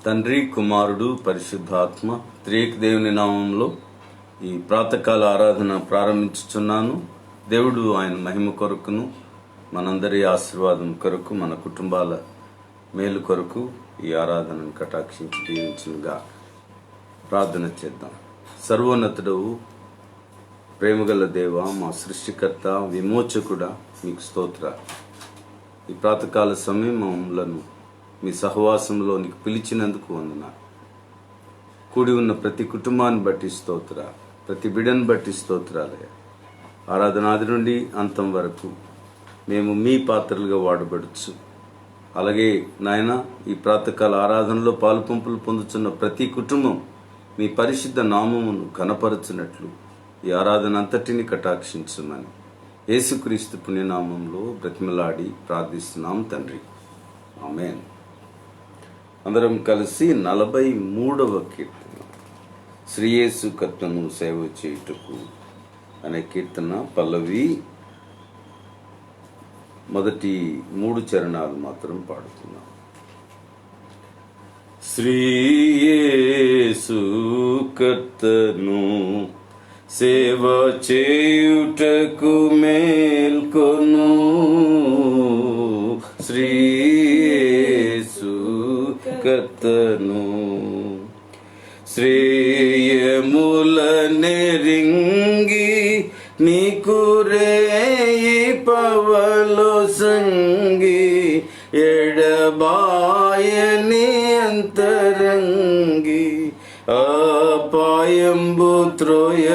తండ్రి, కుమారుడు, పరిశుద్ధాత్మ త్రియేక దేవుని నామంలో ఈ ప్రాతకాల ఆరాధన ప్రారంభించుచున్నాను. దేవుడు ఆయన మహిమ కొరకును, మనందరి ఆశీర్వాదం కొరకు, మన కుటుంబాల మేలు కొరకు ఈ ఆరాధనను కటాక్షించి దీవించునుగా. ప్రార్థన చేద్దాం. సర్వోన్నతుడవు, ప్రేమగల దేవ, మా సృష్టికర్త, విమోచకుడా, మీకు స్తోత్ర. ఈ ప్రాతకాల సమయం మమ్మలను మీ సహవాసంలోనికి పిలిచినందుకు వందనాలు. కూడి ఉన్న ప్రతి కుటుంబాన్ని బట్టి స్తోత్ర, ప్రతి బిడ్డను బట్టి స్తోత్రాలయ. ఆరాధనాది నుండి అంతం వరకు మేము మీ పాత్రలుగా వాడబడచ్చు. అలాగే నాయన, ఈ ప్రాతకాల ఆరాధనలో పాలుపంపులు పొందుతున్న ప్రతి కుటుంబం మీ పరిశుద్ధ నామమును ఘనపరచునట్లు ఈ ఆరాధన అంతటిని కటాక్షించమని యేసుక్రీస్తు పుణ్యనామంలో బ్రతిమలాడి ప్రార్థిస్తున్నాం తండ్రి, ఆమేన్. అందరం కలిసి 43వ కీర్తన, శ్రీయేసు కర్తను సేవ చేయుటకు అనే కీర్తన పల్లవి మొదటి 3 చరణాలు మాత్రం పాడుతున్నాం. శ్రీయేసు కర్తను సేవ చేయుటకు మేల్కొను, శ్రీయేసు కర్తను శ్రేయముల నెరింగి నీకు రేయి పవలో సంగి ఎడబాయని అంతరంగి అపాయంబు త్రోయ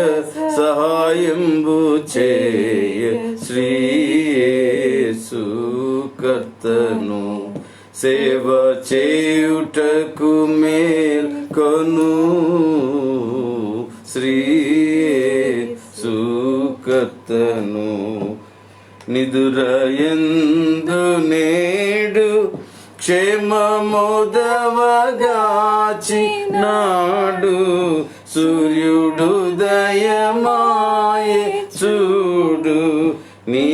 సహాయంబు చేయ శ్రీయేసు కర్తను సేవ చేయుటకు మేల్కొను, శ్రీయేసు కర్తను నిదురయందు నేడు క్షేమముదవగాచినాడు, సూర్యుడుదయమాయే చూడు, నీ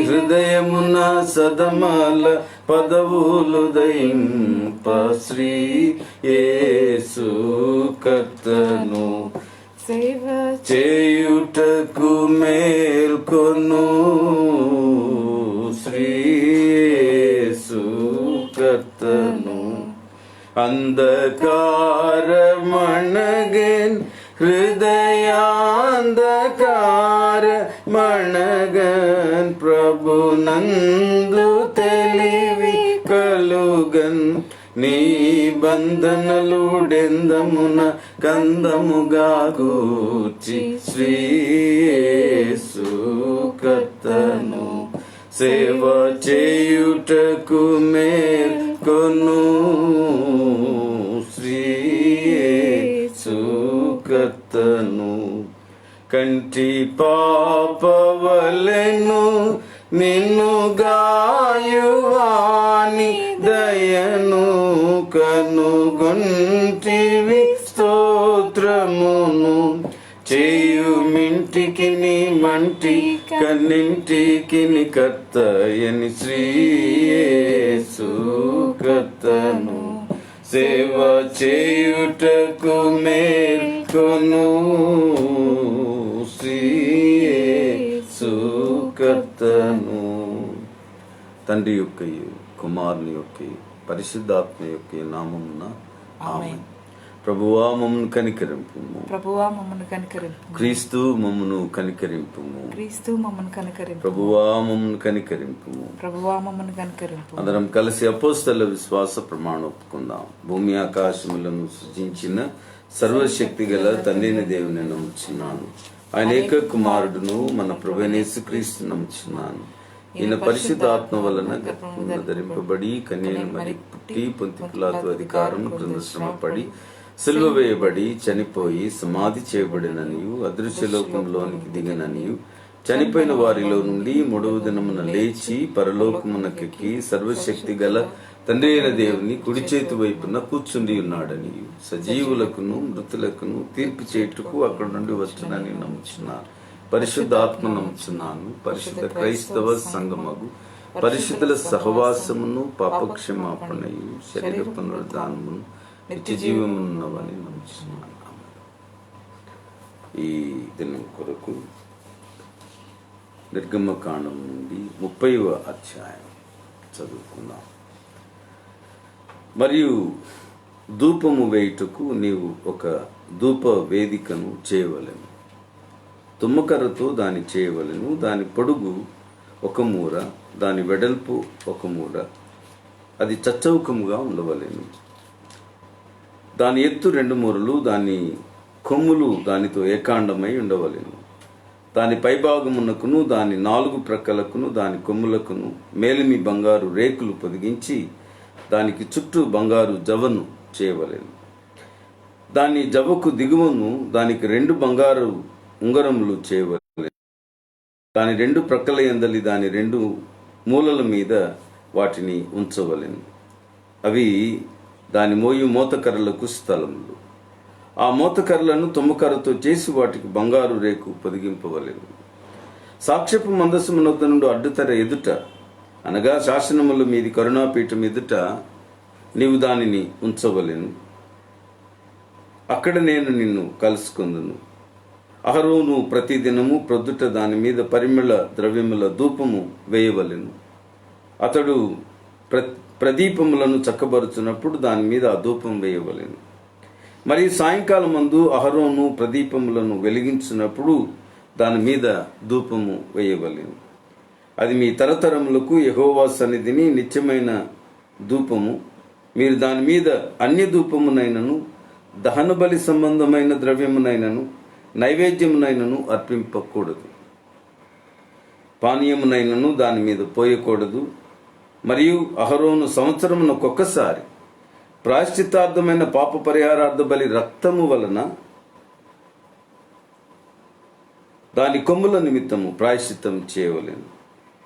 హృదయమున సదమల పదవులు దయింప శ్రీయేసు కర్తను సేవ చేయుటకు మేల్కొను, శ్రీయేసు కర్తను అంధకారమణగన్ హృదయాంధకార మణగన్ ప్రభునందు తెలివి కలుగన్, నీ బంధనలుడెందమున కందముగా గూర్చి శ్రీయేసు కర్తను సేవ చేయుటకు మేల్కొను, శ్రీయేసు కర్తను కంటి పాపవలెను నిన్ను గాయువాని దయను కనుగొంటివి స్తోత్రమును, చేయుమింటికి నీ మంటి కన్నింటికి ని కర్తయని శ్రీయేసు కర్తను సేవ చేయుటకు మేల్కొను, శ్రీయేసు కర్తను. తండ్రి యొక్కయు, కుమారుని యొక్కయు, పరిశుద్ధాత్మ యొక్క నామమున ఆమేన్. ప్రభువా మమ్మను కనికరింపుము, ప్రభువా మమ్మను కనికరింపుము, క్రీస్తు మమ్మను కనికరింపుము, క్రీస్తు మమ్మను కనికరింపుము, ప్రభువా మమ్మను కనికరింపుము, ప్రభువా మమ్మను కనికరింపుము. అందరం కలిసి అపోస్తలుల విశ్వాస ప్రమాణం ఒప్పుకుందాం. భూమి ఆకాశములను సృజించిన సర్వశక్తి గల తండ్రిని దేవుని నమ్ముచున్నాను, ఆయన ఏక కుమారుడును మన ప్రభువైన యేసుక్రీస్తు నమ్ముచున్నాను. ఈయన పరిశుద్ధాత్మ వలన గర్భమున ధరింపబడి కన్యను మరి పుట్టి పొంతి పిలాతు అధికారం క్రింద శ్రమపడి సిలువ వేయబడి చనిపోయి సమాధి చేయబడిననియు అదృశ్యలోకంలోనికి దిగననియు చనిపోయిన వారిలో నుండి 3వ దినమున లేచి పరలోకమునకెక్కి సర్వశక్తి గల తండ్రి అయిన దేవుని కుడి చేతి వైపున కూర్చుండి ఉన్నాడని, సజీవులకును మృతులకును తీర్పు చేయుటకు అక్కడ నుండి వచ్చునని నమ్ముచున్నాను. పరిశుద్ధాత్మ నమ్ముచున్నాను. పరిశుద్ధ క్రైస్తవ సంఘమగు పరిశుద్ధుల సహవాసమును, పాపక్షమాపణయు, శరీర పునరుద్ధానమును, నిత్య జీవమున్నవని నమ్ముచున్నాను. ఈ దినం కొరకు నిర్గమకాండం నుండి 30వ అధ్యాయం చదువుకుందాం. మరియు ధూపము వేయుటకు నీవు ఒక ధూప వేదికను చేయవలెను. తుమ్మకర్రతో దాన్ని చేయవలెను. దాని పొడుగు 1 మూర, దాని వెడల్పు 1 మూర, అది చచ్చౌకముగా ఉండవలెను. దాని ఎత్తు 2 మూరలు, దాని కొమ్ములు దానితో ఏకాండమై ఉండవలెను. దాని పైభాగమునకును దాని 4 ప్రక్కలకును దాని కొమ్ములకును మేలిమి బంగారు రేకులు పొదిగించి దానికి చుట్టూ బంగారు జవను చేయవలెను. దాని జవకు దిగువను దానికి 2 బంగారు ఉంగరములు చేయవలెను. దాని 2 ప్రక్కల యందలి దాని 2 మూలల మీద వాటిని ఉంచవలెను. అవి దాని మోతకర్రలకు స్థలములు. ఆ మోతకర్రలను తుమ్మకర్రతో చేసి వాటికి బంగారు రేకు పొదిగింపవలెను. సాక్ష్యపు మందసమునొద్ద నుండి అడ్డుతెర ఎదుట, అనగా శాసనముల మీది కరుణాపీఠం ఎదుట నీవు దానిని ఉంచవలెను. అక్కడ నేను నిన్ను కలుసుకుందును. అహరోను ప్రతిదినము ప్రొద్దుట దాని మీద పరిమళ ద్రవ్యముల ధూపము వేయవలెను. అతడు ప్రదీపములను చక్కబరుచున్నప్పుడు దాని మీద ఆ ధూపం వేయవలెను. మరి సాయంకాలం మందు అహరోను ప్రదీపములను వెలిగించినప్పుడు దాని మీద ధూపము వేయవలెను. అది మీ తరతరములకు యెహోవా సన్నిధిని నిత్యమైన ధూపము. మీరు దాని మీద అన్య ధూపమునైనను దహన బలి సంబంధమైన ద్రవ్యమునైనను నైవేద్యమునైనను అర్పింపకూడదు. పానీయమునైనను దాని మీద పోయకూడదు. మరియు అహరోను సంవత్సరమునకొక్కసారి ప్రాయశ్చిత్తార్థమైన పాప పరిహారార్థ బలి రక్తము వలన దాని కొమ్ముల నిమిత్తము ప్రాయశ్చిత్తం చేయవలెను.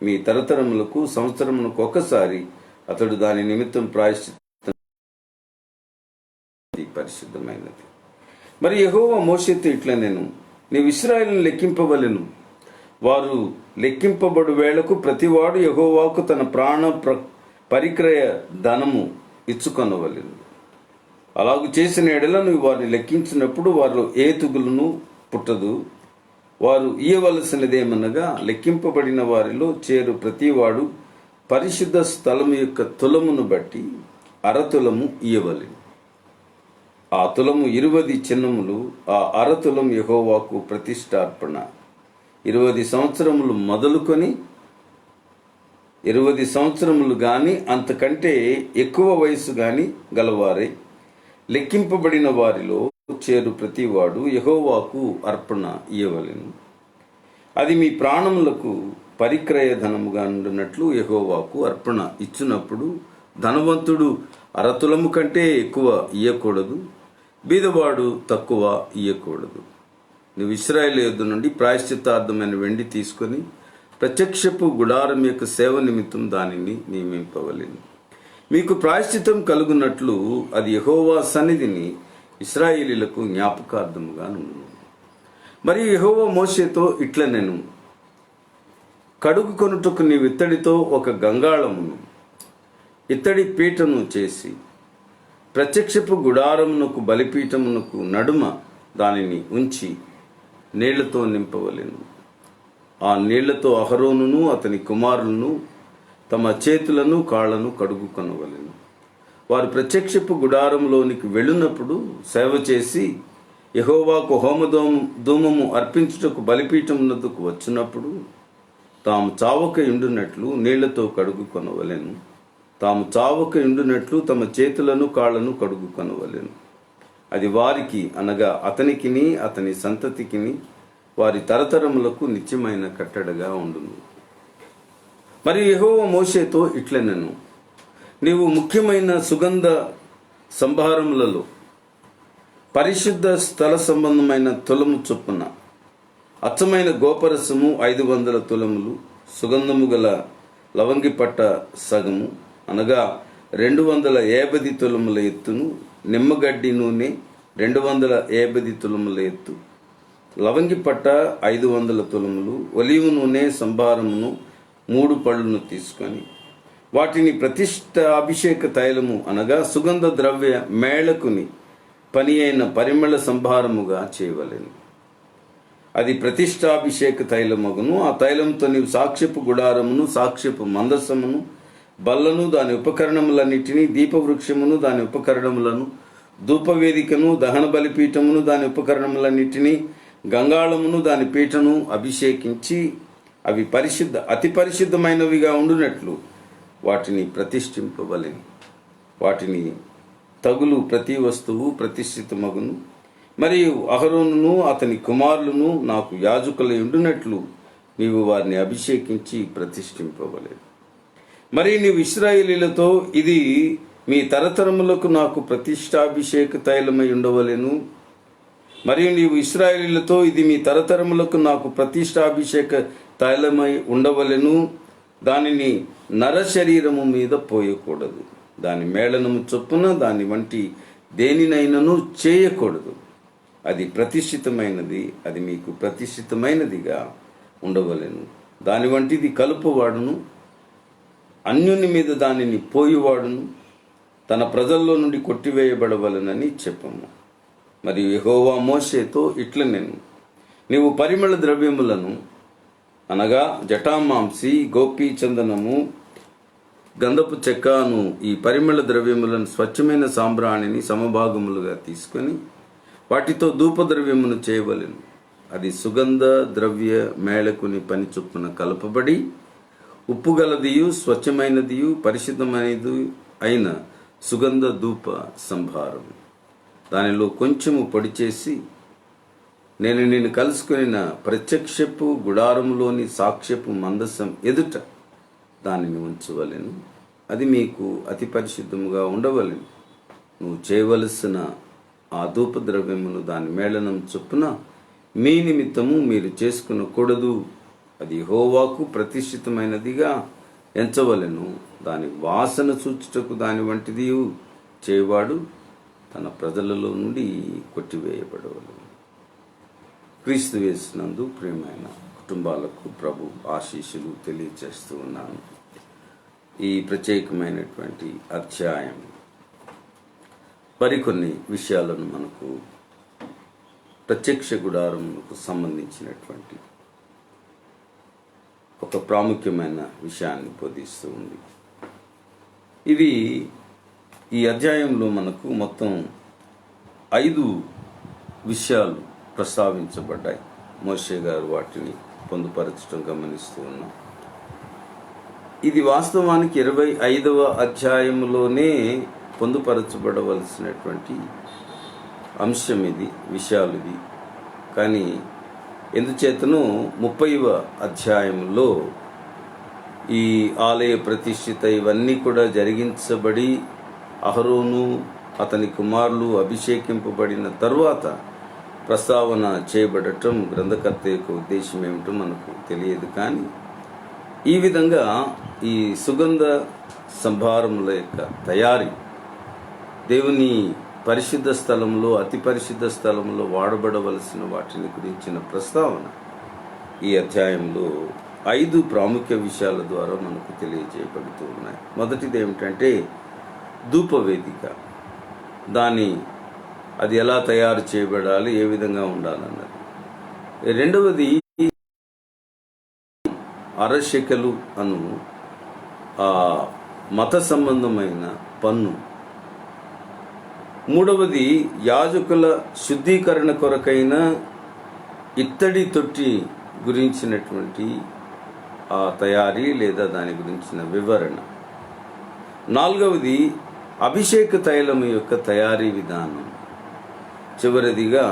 మీ తరతరములకు సంవత్సరమునకు ఒకసారి అతడు దాని నిమిత్తం ప్రాయశ్చిత్తం పరిశుద్ధమైనది. మరి యెహోవా మోషేతో ఇట్లా నేను నీవు ఇశ్రాయేలును లెక్కింపవలెను. వారు లెక్కింపబడు వేళకు ప్రతివాడు యెహోవాకు తన ప్రాణ పరిక్రయ ధనము ఇచ్చుకొనవలెను. అలాగు చేసిన ఎడల నువ్వు వారిని లెక్కించినప్పుడు వారిలో ఏ తుగులును పుట్టదు. వారు ఇయ్యవలసినదేమనగా లెక్కింపబడిన వారిలో చేరు ప్రతివాడు పరిశుద్ధ స్థలము యొక్క తులమును బట్టి 1/2 తులము ఇయ్యవలెను. ఆ తులము 20 చిన్నములు. ఆ 1/2 తులం యెహోవాకు ప్రతిష్టార్పణ. 20 సంవత్సరములు మొదలుకొని 20 సంవత్సరములు గాని అంతకంటే ఎక్కువ వయసు గాని గలవారై లెక్కింపబడిన వారిలో చేరు ప్రతివాడు యెహోవాకు అర్పణ ఇయ్యవలెను. అది మీ ప్రాణములకు పరిక్రయ ధనముగా ఉండునట్లు యెహోవాకు అర్పణ ఇచ్చినప్పుడు ధనవంతుడు 1/2 తులము కంటే ఎక్కువ ఇయ్యకూడదు, బీదవాడు తక్కువ ఇయ్యకూడదు. నువ్వు ఇశ్రాయేలు యొద్ద నుండి ప్రాయశ్చిత్తార్థమైన వెండి తీసుకొని ప్రత్యక్షపు గుడారం యొక్క సేవ నిమిత్తం దానిని నియమింపవలెను. మీకు ప్రాయశ్చిత్తం కలుగునట్లు అది యెహోవా సన్నిధిని ఇశ్రాయేలీలకు జ్ఞాపకార్థముగా నుండును. మరియు యెహోవా మోషేతో ఇట్లా నేను కడుగు కొనుటకు నీవు ఇత్తడితో ఒక గంగాళమును ఇత్తడి పీటను చేసి ప్రత్యక్షపు గుడారమునకు బలిపీఠమునకు నడుమ దానిని ఉంచి నీళ్లతో నింపవలెను. ఆ నీళ్లతో అహరోనును అతని కుమారులను తమ చేతులను కాళ్లను కడుగుకొనవలెను. వారు ప్రత్యక్షపు గుడారంలోనికి వెళ్ళినప్పుడు సేవ చేసి యెహోవాకు హోమధూమము అర్పించుటకు బలిపీఠమునకు వచ్చినప్పుడు తాము చావక ఉండునట్లు నీళ్లతో కడుగుకొనవలెను. తాము చావక ఉండునట్లు తమ చేతులను కాళ్లను కడుగుకొనవలెను. అది వారికి అనగా అతనికిని అతని సంతతికిని వారి తరతరములకు నిత్యమైన కట్టడగా ఉండును. మరి యెహోవా మోషేతో ఇట్లనెను, నీవు ముఖ్యమైన సుగంధ సంభారములలో పరిశుద్ధ స్థల సంబంధమైన తులము చొప్పున అచ్చమైన గోపరసము 500 తులములు, సుగంధము గల లవంగి పట్ట సగము అనగా 250 తులముల ఎత్తును, నిమ్మగడ్డి నూనె 250 తులముల ఎత్తు, లవంగి పట్ట 500 తులములు, ఒలివ నూనె సంభారమును 3 పళ్ళను తీసుకొని వాటిని ప్రతిష్ట అభిషేక తైలము అనగా సుగంధ ద్రవ్య మేళకుని పని అయిన పరిమళ సంభారముగా చేయవలెను. అది ప్రతిష్టాభిషేక తైలమగును. ఆ తైలంతో నీవు సాక్ష్యపు గుడారమును, సాక్ష్యపు మందసమును, బల్లను దాని ఉపకరణములన్నిటినీ, దీపవృక్షమును దాని ఉపకరణములను, ధూపవేదికను, దహన బలిపీఠమును దాని ఉపకరణములన్నిటినీ, గంగాళమును దాని పీఠను అభిషేకించి అవి అతి పరిశుద్ధమైనవిగా ఉండునట్లు వాటిని ప్రతిష్ఠింపవలెను. వాటిని తగులు ప్రతి వస్తువు ప్రతిష్ఠితమగును. మరియు అహరోనును అతని కుమారులను నాకు యాజకులై ఉండునట్లు నీవు వారిని అభిషేకించి ప్రతిష్ఠింపవలెను. మరి నీవు ఇశ్రాయేలీలతో, ఇది మీ తరతరములకు నాకు ప్రతిష్టాభిషేక తైలమై ఉండవలెను. మరియు నీవు ఇశ్రాయేలీలతో, ఇది మీ తరతరములకు నాకు ప్రతిష్టాభిషేక తైలమై ఉండవలెను. దానిని నర శరీరము మీద పోయకూడదు. దాని మేళనము చొప్పున దాని వంటి దేనినైనను చేయకూడదు. అది ప్రతిష్ఠితమైనది, అది మీకు ప్రతిష్ఠితమైనదిగా ఉండవలెను. దాని వంటిది కలుపువాడును, అన్యుని మీద దానిని పోయువాడును తన ప్రజల్లో నుండి కొట్టివేయబడవలనని చెప్పము. మరియు యెహోవా మోషేతో ఇట్లనెను, నీవు పరిమళ ద్రవ్యములను అనగా జటామాంసి, గోపీ చందనము, గంధపు చెక్కను, ఈ పరిమళ ద్రవ్యములను స్వచ్ఛమైన సాంబ్రాణిని సమభాగములుగా తీసుకొని వాటితో ధూపద్రవ్యమును చేయవలెను. అది సుగంధ ద్రవ్య మేళకుని పని చొప్పున కలపబడి ఉప్పు గలదియు స్వచ్ఛమైనదియు పరిశుద్ధమైనది అయిన సుగంధ ధూప సంభారం. దానిలో కొంచెము పొడి చేసి నేను నిన్ను కలుసుకుని ప్రత్యక్షపు గుడారములోని సాక్ష్యపు మందసం ఎదుట దానిని ఉంచవలెను. అది మీకు అతి పరిశుద్ధముగా ఉండవలెను. నువ్వు చేయవలసిన ఆ ధూపద్రవ్యమును దాని మేళనం చొప్పున మీ నిమిత్తము మీరు చేసుకునకూడదు. అది యెహోవాకు ప్రతిష్ఠితమైనదిగా ఎంచవలెను. దాని వాసన చూచుటకు దాని వంటిది చేయవాడు తన ప్రజలలో నుండి కొట్టివేయబడవలెను. క్రీస్తు యేసునందు ప్రియమైన కుటుంబాలకు ప్రభు ఆశీస్సులు తెలియజేస్తూ ఉన్నాను. ఈ ప్రత్యేకమైనటువంటి అధ్యాయం మరికొన్ని విషయాలను మనకు ప్రత్యక్ష గుడారముకు సంబంధించినటువంటి ఒక ప్రాముఖ్యమైన విషయాన్ని బోధిస్తూ ఉంది. ఇది ఈ అధ్యాయంలో మనకు మొత్తం 5 విషయాలు ప్రస్తావించబడ్డాయి. మోషే గారు వాటిని పొందుపరచడం గమనిస్తూ ఉన్నాం. ఇది వాస్తవానికి 25వ అధ్యాయంలోనే పొందుపరచబడవలసినటువంటి అంశం ఇది, విషయాలు ఇది. కానీ ఎందుచేతను 30వ అధ్యాయంలో ఈ ఆలయ ప్రతిష్ఠిత ఇవన్నీ కూడా జరిగించబడి అహరోను అతని కుమారులు అభిషేకింపబడిన తరువాత ప్రస్తావన చేయబడటం గ్రంథకర్త యొక్క ఉద్దేశం ఏమిటో మనకు తెలియదు. కానీ ఈ విధంగా ఈ సుగంధ సంభారముల యొక్క తయారీ దేవుని పరిశుద్ధ స్థలంలో, అతి పరిశుద్ధ స్థలంలో వాడబడవలసిన వాటిని గురించిన ప్రస్తావన ఈ అధ్యాయంలో 5 ప్రాముఖ్య విషయాల ద్వారా మనకు తెలియజేయబడుతూ ఉన్నాయి. మొదటిది ఏమిటంటే ధూపవేదిక. అది ఎలా తయారు చేయబడాలి, ఏ విధంగా ఉండాలన్నది. రెండవది అరశెకలు అను మత సంబంధమైన పన్ను. మూడవది యాజకుల శుద్ధీకరణ కొరకైన ఇత్తడి తొట్టి గురించినటువంటి ఆ తయారీ లేదా దాని గురించిన వివరణ. నాలుగవది అభిషేక తైలం యొక్క తయారీ విధానం. చివరిదిగా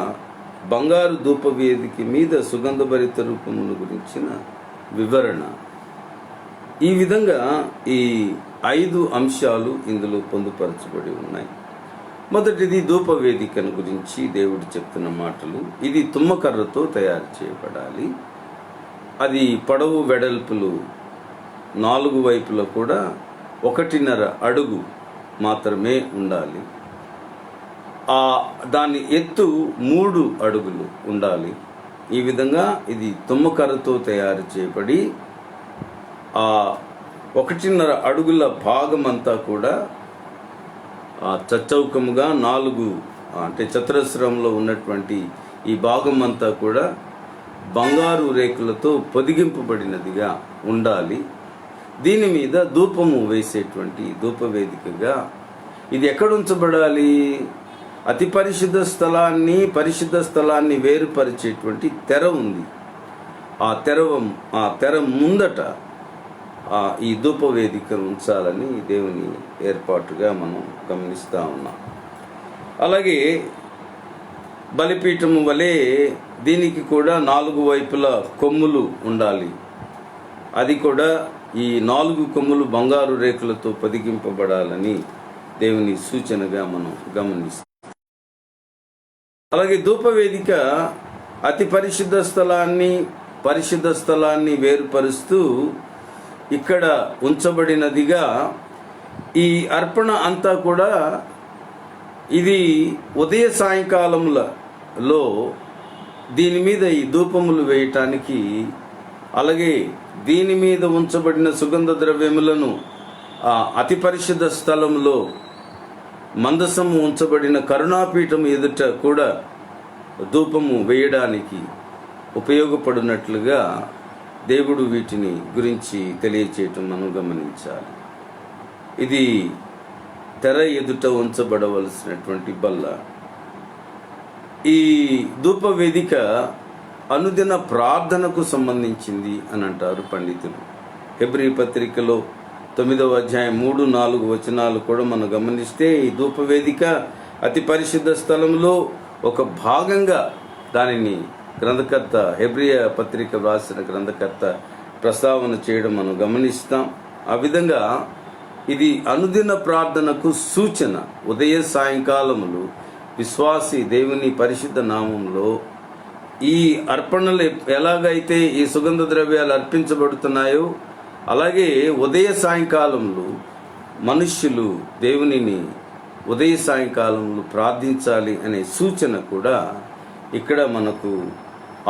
బంగారు ధూపవేదిక మీద సుగంధభరిత రూపమును గురించిన వివరణ. ఈ విధంగా ఈ 5 అంశాలు ఇందులో పొందుపరచబడి ఉన్నాయి. మొదటిది ధూపవేదికను గురించి దేవుడు చెప్తున్న మాటలు. ఇది తుమ్మకర్రతో తయారు చేయబడాలి. అది పొడవు వెడల్పులు 4 వైపులా కూడా 1.5 అడుగు మాత్రమే ఉండాలి. దాని ఎత్తు 3 అడుగులు ఉండాలి. ఈ విధంగా ఇది తుమ్మకర్రతో తయారు చేయబడి 1.5 అడుగుల భాగం అంతా కూడా చచ్చౌకముగా 4 అంటే చతురస్రంలో ఉన్నటువంటి ఈ భాగం అంతా కూడా బంగారు రేకులతో పొదిగింపబడినదిగా ఉండాలి. దీని మీద ధూపము వేసేటువంటి ధూపవేదికగా ఇది ఎక్కడ ఉంచబడాలి? అతి పరిశుద్ధ స్థలాన్ని వేరుపరిచేటువంటి తెర ఉంది. ఆ తెర ముందట ఈ ధూపవేదికను ఉంచాలని దేవుని ఏర్పాటుగా మనం గమనిస్తూ ఉన్నాం. అలాగే బలిపీఠము వలె దీనికి కూడా 4 వైపులా కొమ్ములు ఉండాలి. అది కూడా ఈ 4 కొమ్ములు బంగారు రేకులతో పొదిగింపబడాలని దేవుని సూచనగా మనం గమనిస్తాం. అలాగే ధూపవేదిక అతి పరిశుద్ధ స్థలాన్ని వేరుపరుస్తూ ఇక్కడ ఉంచబడినదిగా ఈ అర్పణ అంతా కూడా ఇది ఉదయ సాయంకాలములలో దీని మీద ఈ ధూపములు వేయటానికి, అలాగే దీని మీద ఉంచబడిన సుగంధ ద్రవ్యములను అతి పరిశుద్ధ స్థలంలో మందసము ఉంచబడిన కరుణాపీఠం ఎదుట కూడా ధూపము వేయడానికి ఉపయోగపడినట్లుగా దేవుడు వీటిని గురించి తెలియచేయటం మనం గమనించాలి. ఇది తెర ఎదుట ఉంచబడవలసినటువంటి బల్ల. ఈ ధూపవేదిక అనుదిన ప్రార్థనకు సంబంధించింది అని అంటారు పండితులు. హెబ్రీ పత్రికలో 9వ అధ్యాయం 3-4 వచనాలు కూడా మనం గమనిస్తే ఈ ధూపవేదిక అతి పరిశుద్ధ స్థలంలో ఒక భాగంగా దానిని గ్రంథకర్త, హెబ్రీ పత్రిక రాసిన గ్రంథకర్త ప్రస్తావన చేయడం మనం గమనిస్తాం. ఆ విధంగా ఇది అనుదిన ప్రార్థనకు సూచన. ఉదయ సాయంకాలములు విశ్వాసి దేవుని పరిశుద్ధ నామంలో ఈ అర్పణలు ఎలాగైతే ఈ సుగంధ ద్రవ్యాలు అర్పించబడుతున్నాయో, అలాగే ఉదయ సాయంకాలంలో మనుష్యులు దేవునిని ఉదయ సాయంకాలంలో ప్రార్థించాలి అనే సూచన కూడా ఇక్కడ మనకు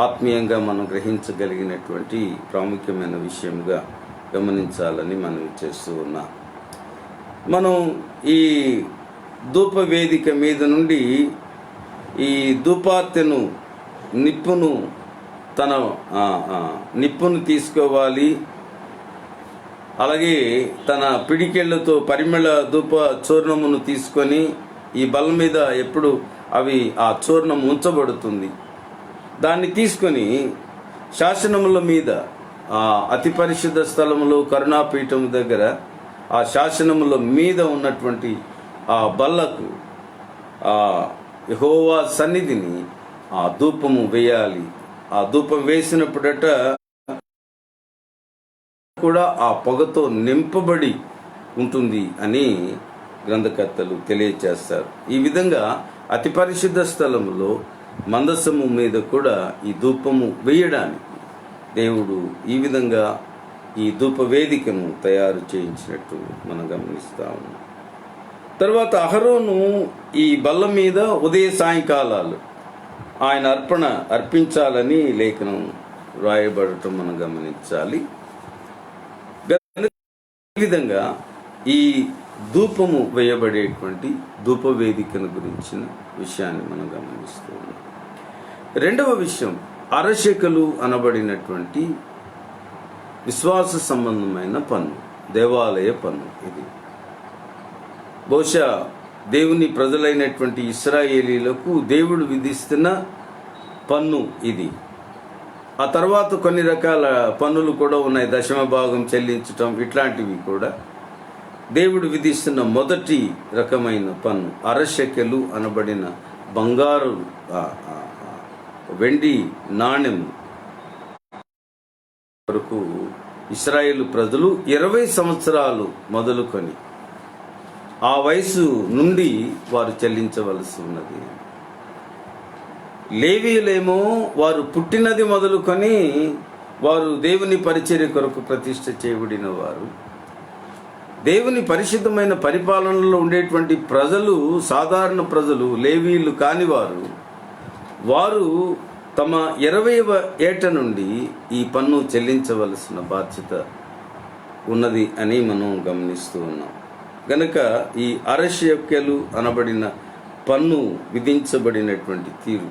ఆత్మీయంగా మనం గ్రహించగలిగినటువంటి ప్రాముఖ్యమైన విషయంగా గమనించాలని మనం చేస్తూ ఉన్నాం. మనం ఈ ధూపవేదిక మీద నుండి ఈ ధూపార్తెను నిప్పును తీసుకోవాలి. అలాగే తన పిడికెళ్లతో పరిమళ ధూప చూర్ణమును తీసుకొని ఈ బల్ల మీద ఎప్పుడు ఆ చూర్ణం ఉంచబడుతుంది. దాన్ని తీసుకొని శాసనముల మీద అతి పరిశుద్ధ స్థలములో కరుణాపీఠం దగ్గర ఆ శాసనముల మీద ఉన్నటువంటి ఆ బల్లకు యెహోవా సన్నిధిని ఆ ధూపము వేయాలి. ఆ ధూపం వేసినప్పుడట కూడా ఆ పొగతో నింపబడి ఉంటుంది అని గ్రంథకర్తలు తెలియచేస్తారు. ఈ విధంగా అతి పరిశుద్ధ స్థలములో మందసము మీద కూడా ఈ ధూపము వేయడానికి దేవుడు ఈ విధంగా ఈ ధూప వేదికను తయారు చేయించినట్టు మనం గమనిస్తా ఉన్నాం. తర్వాత అహరోను ఈ బల్ల మీద ఉదయ సాయంకాలాలు ఆయన అర్పించాలని లేఖనం రాయబడటం మనం గమనించాలి. ఈ విధంగా ఈ ధూపము వేయబడేటువంటి ధూపవేదికను గురించిన విషయాన్ని మనం గమనిస్తూ ఉన్నాం. రెండవ విషయం, అరశెకలు అనబడినటువంటి విశ్వాస సంబంధమైన పన్ను, దేవాలయ పన్ను. ఇది బహుశా దేవుని ప్రజలైనటువంటి ఇశ్రాయేలీలకు దేవుడు విధిస్తున్న పన్ను ఇది. ఆ తర్వాత కొన్ని రకాల పన్నులు కూడా ఉన్నాయి, దశమ భాగం చెల్లించటం, ఇట్లాంటివి కూడా దేవుడు విధిస్తున్న మొదటి రకమైన పన్ను అరశెకెలు అనబడిన బంగారు వెండి నాణెం వరకు ఇశ్రాయేలు ప్రజలు 20 సంవత్సరాలు మొదలుకొని ఆ వయసు నుండి వారు చెల్లించవలసి ఉన్నది. లేవీయులేమో వారు పుట్టినది మొదలుకొని వారు దేవుని పరిచర్య కొరకు ప్రతిష్ఠ చేయబడిన వారు. దేవుని పరిశుద్ధమైన పరిపాలనలో ఉండేటువంటి ప్రజలు, సాధారణ ప్రజలు, లేవీయులు కాని వారు తమ 20వ ఏట నుండి ఈ పన్ను చెల్లించవలసిన బాధ్యత ఉన్నది అని మనం గమనిస్తూ ఉన్నాం. గనక ఈ అరశేకెలు అనబడిన పన్ను విధించబడినటువంటి తీరు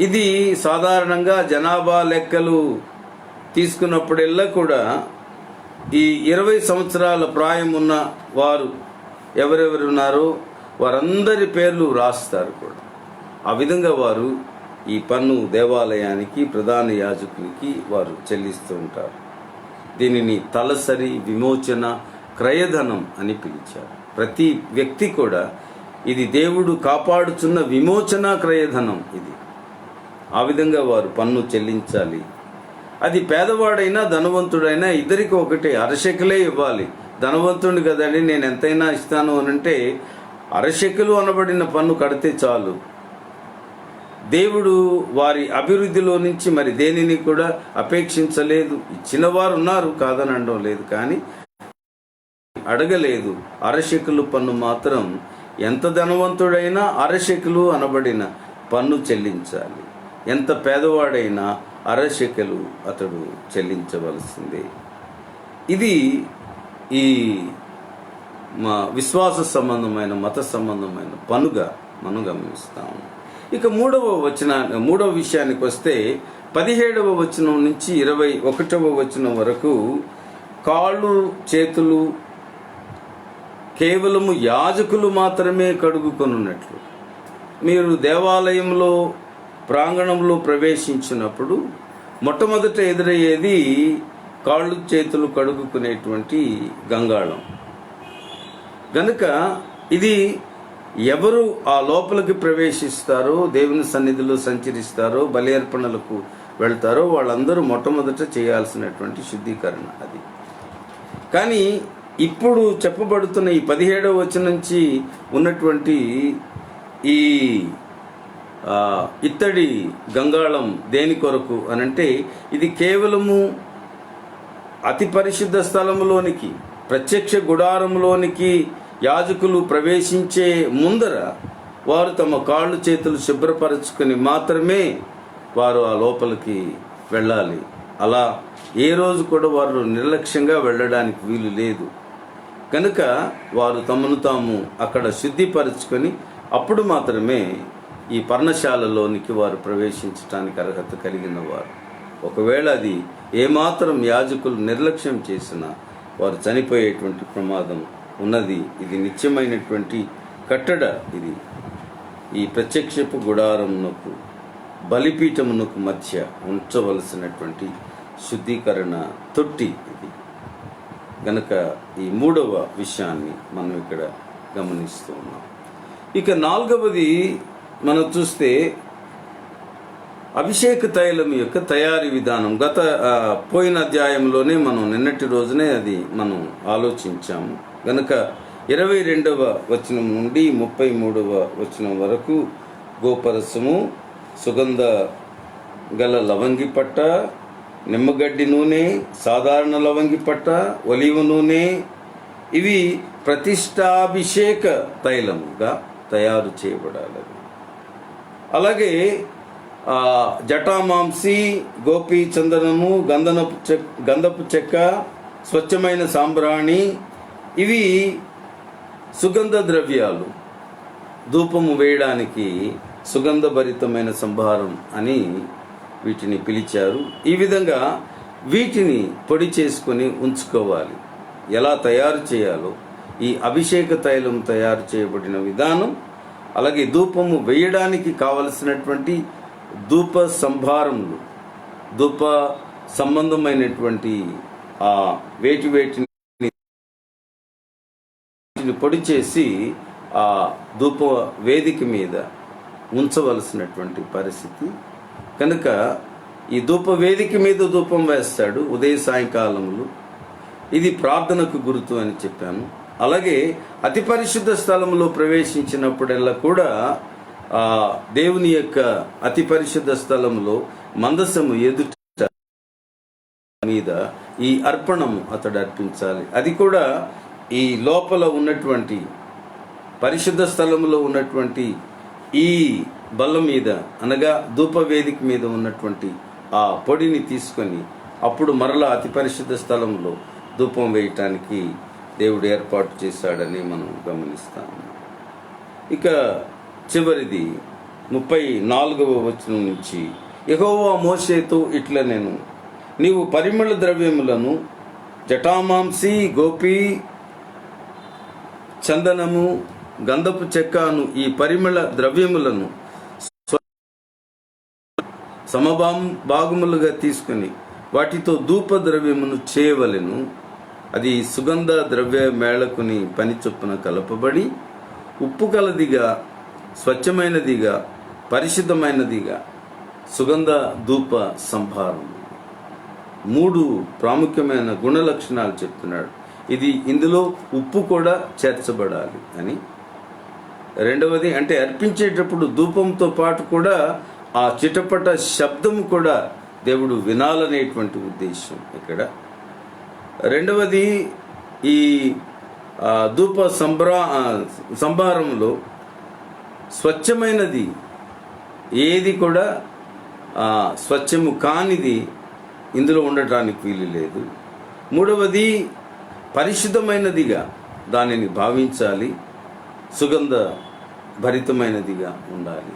ఇది సాధారణంగా జనాభా లెక్కలు తీసుకున్నప్పుడెల్లా కూడా ఈ 20 సంవత్సరాల ప్రాయం ఉన్న వారు ఎవరెవరు ఉన్నారో వారందరి పేర్లు రాస్తారు కూడా. ఆ విధంగా వారు ఈ పన్ను దేవాలయానికి ప్రధాన యాజకునికి వారు చెల్లిస్తూ ఉంటారు. దీనిని తలసరి విమోచన క్రయధనం అని పిలిచారు. ప్రతి వ్యక్తి కూడా ఇది దేవుడు కాపాడుచున్న విమోచన క్రయధనం. ఇది ఆ విధంగా వారు పన్ను చెల్లించాలి. అది పేదవాడైనా ధనవంతుడైనా ఇద్దరికి ఒకటే, అరశెకలే ఇవ్వాలి. ధనవంతుడిని కదండి నేను ఎంతైనా ఇస్తాను అనంటే అరశెకలు అనబడిన పన్ను కడితే చాలు. దేవుడు వారి అభివృద్ధిలో నుంచి మరి దేనిని కూడా అపేక్షించలేదు. ఇచ్చిన వారు ఉన్నారు, కాదని అనడం లేదు, కానీ అడగలేదు. అరశెకలు పన్ను మాత్రం ఎంత ధనవంతుడైనా అరశెకలు అనబడిన పన్ను చెల్లించాలి. ఎంత పేదవాడైనా అరశెకలు అతడు చెల్లించవలసిందే. ఇది ఈ మా విశ్వాస సంబంధమైన మత సంబంధమైన పన్నుగా మనం గమనిస్తాము. ఇక మూడవ విషయానికి వస్తే 17వ వచనం నుంచి 21వ వచనం వరకు కాళ్ళు చేతులు కేవలము యాజకులు మాత్రమే కడుగుకొనున్నట్లు. మీరు దేవాలయంలో ప్రాంగణంలో ప్రవేశించినప్పుడు మొట్టమొదట ఎదురయ్యేది కాళ్ళు చేతులు కడుగుకునేటువంటి గంగాళం. గనుక ఇది ఎవరు ఆ లోపలికి ప్రవేశిస్తారో, దేవుని సన్నిధిలో సంచరిస్తారో, బలి అర్పణలకు వెళ్తారో వాళ్ళందరూ మొట్టమొదట చేయాల్సినటువంటి శుద్ధీకరణ అది. కానీ ఇప్పుడు చెప్పబడుతున్న ఈ 17వ వచనం నుంచి ఉన్నటువంటి ఈ ఇత్తడి గంగాళం దేని కొరకు అనంటే ఇది కేవలము అతి పరిశుద్ధ స్థలములోనికి, ప్రత్యక్ష గుడారంలోనికి యాజకులు ప్రవేశించే ముందర వారు తమ కాళ్ళు చేతులు శుభ్రపరచుకొని మాత్రమే వారు ఆ లోపలికి వెళ్ళాలి. అలా ఏ రోజు కూడా వారు నిర్లక్ష్యంగా వెళ్ళడానికి వీలు లేదు. కనుక వారు తమను తాము అక్కడ శుద్ధిపరచుకొని అప్పుడు మాత్రమే ఈ పర్ణశాలలోనికి వారు ప్రవేశించడానికి అర్హత కలిగిన వారు. ఒకవేళ అది ఏమాత్రం యాజకులు నిర్లక్ష్యం చేసినా వారు చనిపోయేటువంటి ప్రమాదం ఉన్నది. ఇది నిత్యమైనటువంటి కట్టడ. ఇది ఈ ప్రత్యక్షపు గుడారమునకు బలిపీఠమునకు మధ్య ఉంచవలసినటువంటి శుద్ధీకరణ తొట్టి ఇది. గనక ఈ మూడవ విషయాన్ని మనం ఇక్కడ గమనిస్తూ ఉన్నాం. ఇక 4వది మనం చూస్తే అభిషేక తైలం యొక్క తయారీ విధానం. పోయిన అధ్యాయంలోనే మనం నిన్నటి రోజునే అది మనం ఆలోచించాము. గనక 22వ వచనం నుండి 33వ వచనం వరకు గోపరసము, సుగంధ గల లవంగి పట్ట, నిమ్మగడ్డి నూనె, సాధారణ లవంగి పట్ట, ఒలివ నూనె, ఇవి ప్రతిష్టాభిషేక తైలముగా తయారు చేయబడాలి. అలాగే జటామాంసి, గోపీ చందనము, గంధపు చెక్క, స్వచ్ఛమైన సాంబ్రాణి, ఇవి సుగంధ ద్రవ్యాలు. ధూపము వేయడానికి సుగంధభరితమైన సంభారం అని వీటిని పిలిచారు. ఈ విధంగా వీటిని పొడి చేసుకొని ఉంచుకోవాలి. ఎలా తయారు చేయాలో ఈ అభిషేక తైలం తయారు చేయబడిన విధానం, అలాగే ధూపము వేయడానికి కావలసినటువంటి ధూప సంభారములు, ధూప సంబంధమైనటువంటి వేటిని పొడి చేసి ఆ ధూప వేదిక మీద ఉంచవలసినటువంటి పరిస్థితి. కనుక ఈ ధూప వేదిక మీద ధూపం వేస్తాడు ఉదయ సాయంకాలములు. ఇది ప్రార్థనకు గుర్తు అని చెప్పాను. అలాగే అతి పరిశుద్ధ స్థలంలో ప్రవేశించినప్పుడల్లా కూడా దేవుని యొక్క అతి పరిశుద్ధ స్థలంలో మందసము ఎదుట మీద ఈ అర్పణము అతడు అర్పించాలి. అది కూడా ఈ లోపల ఉన్నటువంటి పరిశుద్ధ స్థలంలో ఉన్నటువంటి ఈ బల్ల మీద, అనగా ధూప వేదిక మీద ఉన్నటువంటి ఆ పొడిని తీసుకొని అప్పుడు మరలా అతి పరిశుద్ధ స్థలంలో ధూపం వేయటానికి దేవుడు ఏర్పాటు చేశాడని మనం గమనిస్తాము. ఇక చివరిది 34వ వచనం నుంచి, యెహోవా మోషేతో ఇట్లా నేను నీవు పరిమళ ద్రవ్యములను జటామాంసి, గోపి, చందనము, గంధపు చెక్కను ఈ పరిమళ ద్రవ్యములను సమభాగములుగా తీసుకుని వాటితో ధూప ద్రవ్యమును చేయవలెను. అది సుగంధ ద్రవ్య మేళకుని పని చొప్పున కలపబడి ఉప్పు కలదిగా, స్వచ్ఛమైనదిగా, పరిశుద్ధమైనదిగా సుగంధ ధూప సంభారం. 3 ప్రాముఖ్యమైన గుణ లక్షణాలు చెప్తున్నాడు. ఇందులో ఉప్పు కూడా చేర్చబడాలి అని. రెండవది అంటే అర్పించేటప్పుడు ధూపంతో పాటు కూడా ఆ చిటపట శబ్దం కూడా దేవుడు వినాలనేటువంటి ఉద్దేశం ఇక్కడ. రెండవది ఈ ధూప సంభారంలో స్వచ్ఛమైనది ఏది కూడా స్వచ్ఛము కానిది ఇందులో ఉండటానికి వీలు లేదు. మూడవది పరిశుద్ధమైనదిగా దానిని భావించాలి, సుగంధ భరితమైనదిగా ఉండాలి.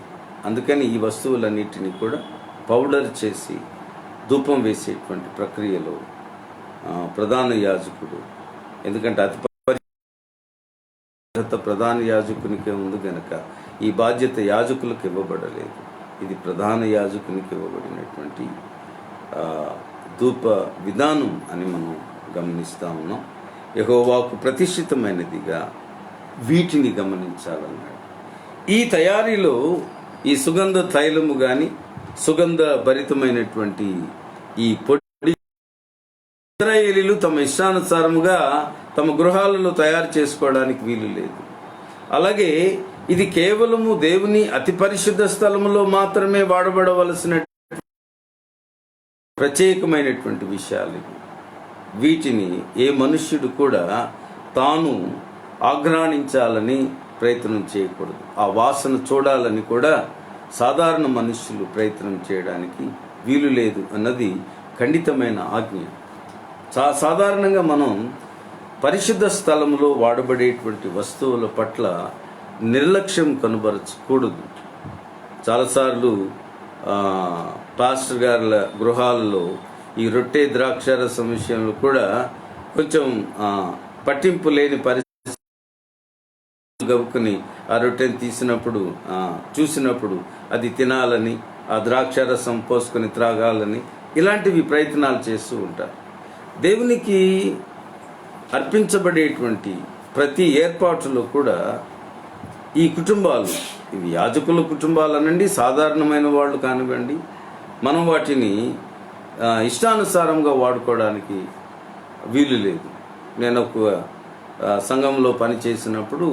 అందుకని ఈ వస్తువులన్నిటినీ కూడా పౌడర్ చేసి ధూపం వేసేటువంటి ప్రక్రియలో ప్రధాన యాజకుడు, ఎందుకంటే అతి ప్రధాన యాజకునికే ఉంది గనక ఈ బాధ్యత యాజకులకు ఇవ్వబడలేదు. ఇది ప్రధాన యాజకునికి ఇవ్వబడినటువంటి ధూప విధానం అని మనం గమనిస్తా ఉన్నాం. యెహోవాకు ప్రతిష్ఠితమైనదిగా వీటిని గమనించాలన్నాడు. ఈ తయారీలో ఈ సుగంధ తైలము కానీ సుగంధ భరితమైనటువంటి ఈ పొడి ఇశ్రాయేలీయులు తమ ఇష్టానుసారముగా తమ గృహాలలో తయారు చేసుకోవడానికి వీలు లేదు. అలాగే ఇది కేవలము దేవుని అతి పరిశుద్ధ స్థలములో మాత్రమే వాడబడవలసిన ప్రత్యేకమైనటువంటి విషయాలు. వీటిని ఏ మనుష్యుడు కూడా తాను ఆఘ్రాణించాలని ప్రయత్నం చేయకూడదు. ఆ వాసన చూడాలని కూడా సాధారణ మనుష్యులు ప్రయత్నం చేయడానికి వీలు లేదు అన్నది ఖండితమైన ఆజ్ఞ. సాధారణంగా మనం పరిశుద్ధ స్థలంలో వాడబడేటువంటి వస్తువుల పట్ల నిర్లక్ష్యం కనబరచకూడదు. చాలాసార్లు పాస్టర్ గారుల గృహాలలో ఈ రొట్టె ద్రాక్షారసం విషయంలో కూడా కొంచెం పట్టింపు లేని పరిస్థితి గబుకుని ఆ రొట్టెని తీసినప్పుడు చూసినప్పుడు అది తినాలని, ఆ ద్రాక్షారసం పోసుకొని త్రాగాలని ఇలాంటివి ప్రయత్నాలు చేస్తూ ఉంటారు. దేవునికి అర్పించబడేటువంటి ప్రతి ఏర్పాటులో కూడా ఈ కుటుంబాలు, ఇవి యాజకుల కుటుంబాలు అనండి, సాధారణమైన వాళ్ళు కానివ్వండి, మనం వాటిని ఇష్టానుసారంగా వాడుకోవడానికి వీలు లేదు. నేను ఒక సంఘంలో పనిచేసినప్పుడు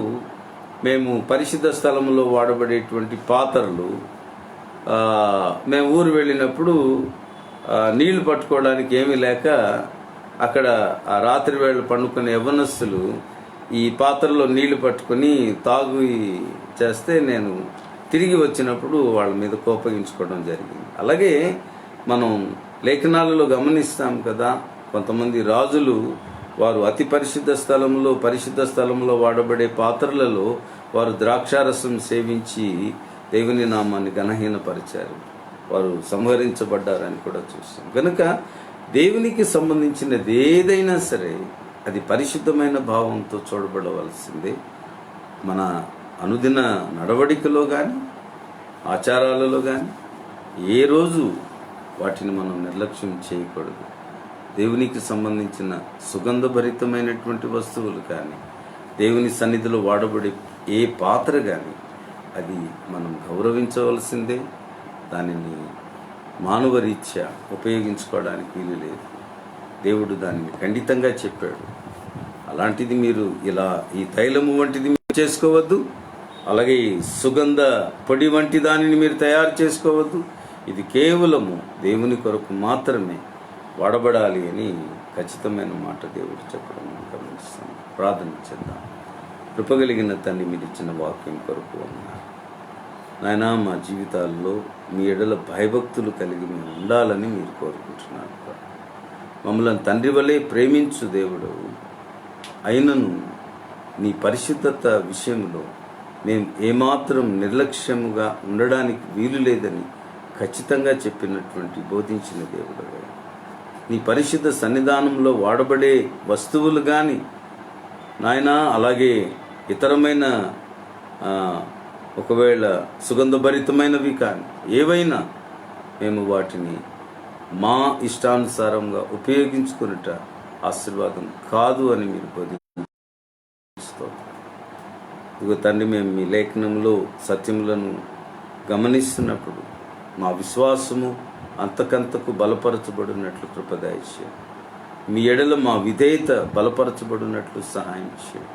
మేము పరిశుద్ధ స్థలంలో వాడబడేటువంటి పాత్రలు మేము ఊరు వెళ్ళినప్పుడు నీళ్లు పట్టుకోవడానికి ఏమీ లేక అక్కడ ఆ రాత్రి వేళ పండుకునే యవ్వనస్తులు ఈ పాత్రలో నీళ్లు పట్టుకొని తాగు చేస్తే నేను తిరిగి వచ్చినప్పుడు వాళ్ళ మీద కోపగించుకోవడం జరిగింది. అలాగే మనం లేఖనాలలో గమనిస్తాం కదా, కొంతమంది రాజులు వారు అతి పరిశుద్ధ స్థలంలో వాడబడే పాత్రలలో వారు ద్రాక్షారసం సేవించి దేవుని నామాన్ని గణహీనపరిచారు, వారు సంహరించబడ్డారని కూడా చూస్తాం. కనుక దేవునికి సంబంధించినది ఏదైనా సరే అది పరిశుద్ధమైన భావంతో చూడబడవలసిందే. మన అనుదిన నడవడికలో కానీ ఆచారాలలో కానీ ఏ రోజు వాటిని మనం నిర్లక్ష్యం చేయకూడదు. దేవునికి సంబంధించిన సుగంధభరితమైనటువంటి వస్తువులు కానీ, దేవుని సన్నిధిలో వాడబడే ఏ పాత్ర కానీ అది మనం గౌరవించవలసిందే. దానిని మానవరీత్యా ఉపయోగించుకోవడానికి వీలు లేదు. దేవుడు దానిని ఖండితంగా చెప్పాడు. అలాంటిది మీరు ఇలా ఈ తైలము వంటిది మీరు చేసుకోవద్దు, అలాగే సుగంధ పొడి వంటి దానిని మీరు తయారు చేసుకోవద్దు. ఇది కేవలము దేవుని కొరకు మాత్రమే వాడబడాలి అని ఖచ్చితమైన మాట దేవుడు చెప్పడం గమనిస్తాం. ప్రార్థన చేద్దాం. కృపగలిగిన తండ్రి, మీరు ఇచ్చిన వాక్యం కొరకు ఉన్నారు నాయనా. మా జీవితాల్లో మీ ఎడల భయభక్తులు కలిగి మేము ఉండాలని మీరు కోరుకుంటున్నారు. మమ్మల్ని తండ్రి వలె ప్రేమించు దేవుడు అయినను నీ పరిశుద్ధత విషయంలో మేము ఏమాత్రం నిర్లక్ష్యముగా ఉండడానికి వీలు లేదని ఖచ్చితంగా చెప్పినటువంటి బోధించిన దేవుడు. నీ పరిశుద్ధ సన్నిధానంలో వాడబడే వస్తువులు కానీ నాయన, అలాగే ఇతరమైన ఒకవేళ సుగంధభరితమైనవి కానీ ఏవైనా మేము వాటిని మా ఇష్టానుసారంగా ఉపయోగించుకున్నట ఆశీర్వాదం కాదు అని మీరు బోధిస్తారు. ఇదిగో తండ్రి, మేము మీ లేఖనంలో సత్యములను గమనిస్తున్నప్పుడు మా విశ్వాసము అంతకంతకు బలపరచబడినట్లు కృపదయచేయండి. మీ ఎడల మా విధేయత బలపరచబడినట్లు సహాయం చేయండి.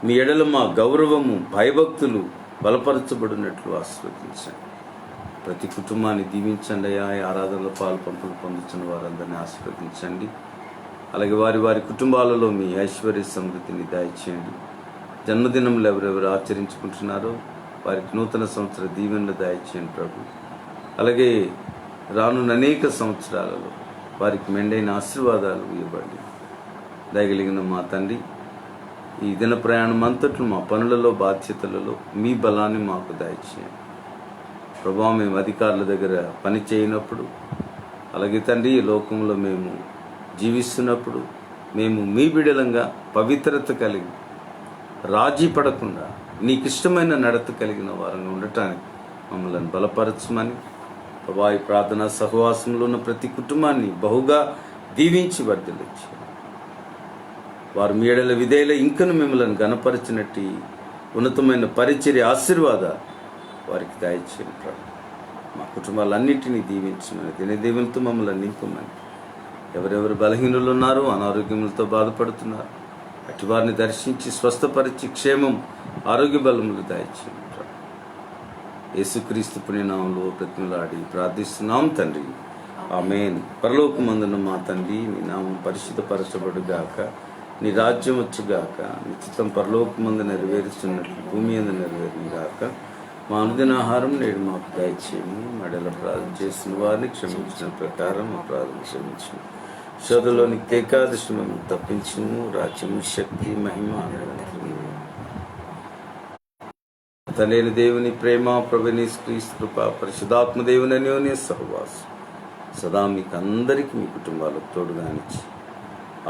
మీ ఎడల మా గౌరవము భయభక్తులు బలపరచబడినట్లు ఆశీర్వదించండి. ప్రతి కుటుంబాన్ని దీవించండి అయ్యా. ఆరాధనలో పాలు పంపులు పొందుతున్న వారందరినీ ఆశీర్వదించండి. అలాగే వారి వారి కుటుంబాలలో మీ ఐశ్వర్య సమృద్ధిని దయచేయండి. జన్మదినములు ఎవరెవరు ఆచరించుకుంటున్నారో వారికి నూతన సంవత్సర దీవెనలు దయచేయండి ప్రభు. అలాగే రానున్న అనేక సంవత్సరాలలో వారికి మెండైన ఆశీర్వాదాలు ఇవ్వండి. దయగలిగిన మా తండ్రి, ఈ దిన ప్రయాణం అంతట్లు మా పనులలో బాధ్యతలలో మీ బలాన్ని మాకు దయచేయండి ప్రభా. మేము అధికారుల దగ్గర పని చేయనప్పుడు, అలాగే తండ్రి ఈ లోకంలో మేము జీవిస్తున్నప్పుడు మేము మీ బిడలంగా పవిత్రత కలిగి రాజీ పడకుండా నీకు ఇష్టమైన నడత కలిగిన వారంగా ఉండటానికి మమ్మల్ని బలపరచమని ప్రభా, ఈ ప్రార్థనా సహవాసంలో ఉన్న ప్రతి కుటుంబాన్ని బహుగా దీవించి వర్ధిల్లించి వారు మీ ఎడల విధేయుల ఇంకను మిమ్మల్ని గణపరిచినట్టు ఉన్నతమైన పరిచర్య ఆశీర్వాదాలు వారికి దయచేయండి ప్రభు. మా కుటుంబాలన్నింటినీ దీవించమని దినదీవులతో మమ్మల్ని నింపమని. ఎవరెవరు బలహీనులు ఉన్నారో, అనారోగ్యములతో బాధపడుతున్నారు, అటు వారిని దర్శించి స్వస్థపరిచి క్షేమం ఆరోగ్య బలములు దయచేయండి. యేసుక్రీస్తు పుణ్యనామంలో ప్రతిమలాడి ప్రార్థిస్తున్నాం తండ్రి, ఆమేన్. పరలోకమందున మా తండ్రి, నీ నామం పరిశుద్ధపరచబడుగాక, నీ రాజ్యం వచ్చుగాక, నీ చిత్తం పరలోకమందు నెరవేరుస్తున్నట్లు భూమి అందు నెరవేరుగాక. మా అనుదిన ఆహారం నేడు మాకు దయచేయము. మెడల ప్రార్థన చేసిన వారిని క్షమించిన ప్రకారం మా ప్రార్థన క్షమించు. శోధలోనికి ఏకాదశి మేము తప్పించము. రాజ్యము, శక్తి, మహిమ తనైన దేవుని ప్రేమ, ప్రభువైన యేసుక్రీస్తు కృప, పరిశుద్ధాత్మ దేవుని అన్యోన్య సహవాసం సదా మీకు అందరికీ మీ కుటుంబాలకు తోడుగానిచ్చి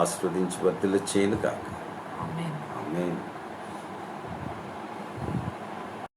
ఆశీర్వదించి వర్ధిల్ల చేయను కాక. ఆమేన్.